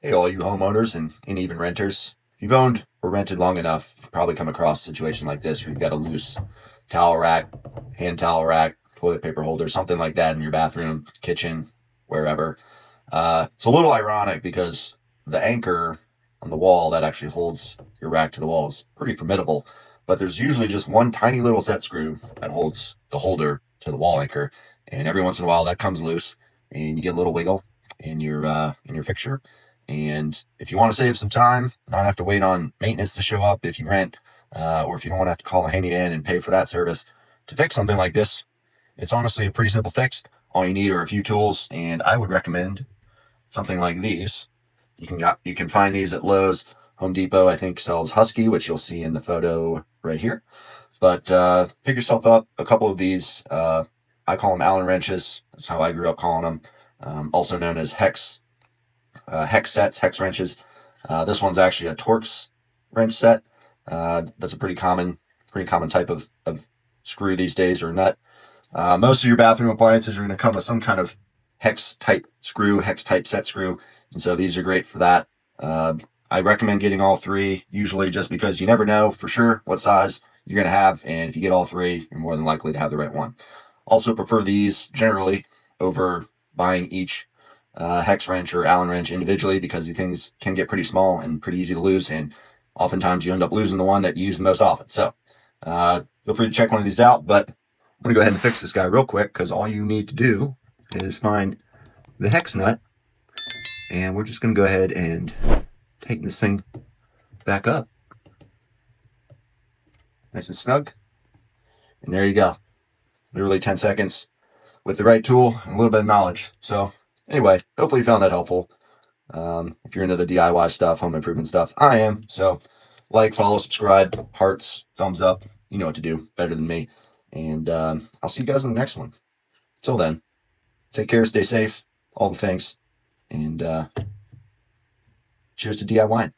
Hey, all you homeowners and even renters. If you've owned or rented long enough, you've probably come across a situation like this where you've got a loose towel rack, hand towel rack, toilet paper holder, something like that in your bathroom, kitchen, wherever. It's a little ironic because the anchor on the wall that actually holds your rack to the wall is pretty formidable, but there's usually just one tiny little set screw that holds the holder to the wall anchor, and every once in a while that comes loose, and you get a little wiggle in your fixture. And if you want to save some time, not have to wait on maintenance to show up if you rent, or if you don't want to have to call a handyman and pay for that service to fix something like this, it's honestly a pretty simple fix. All you need are a few tools, and I would recommend something like these. You can find these at Lowe's. Home Depot, I think, sells Husky, which you'll see in the photo right here. But pick yourself up a couple of these. I call them Allen wrenches. That's how I grew up calling them. Also known as hex sets, hex wrenches. This one's actually a Torx wrench set. That's a pretty common type of screw these days, or nut. Most of your bathroom appliances are going to come with some kind of hex type screw, hex type set screw, and so these are great for that. Uh, I recommend getting all three, usually just because you never know for sure what size you're going to have, and if you get all three, you're more than likely to have the right one. Also prefer these generally over buying each hex wrench or Allen wrench individually, because these things can get pretty small and pretty easy to lose, and oftentimes you end up losing the one that you use the most often. So feel free to check one of these out, but I'm going to go ahead and fix this guy real quick, because all you need to do is find the hex nut, and we're just going to go ahead and tighten this thing back up nice and snug, and there you go. Literally 10 seconds with the right tool and a little bit of knowledge. So anyway, hopefully you found that helpful. If you're into the DIY stuff, home improvement stuff, I am. So like, follow, subscribe, hearts, thumbs up. You know what to do better than me. And I'll see you guys in the next one. Till then, take care, stay safe, all the things, and cheers to DIY.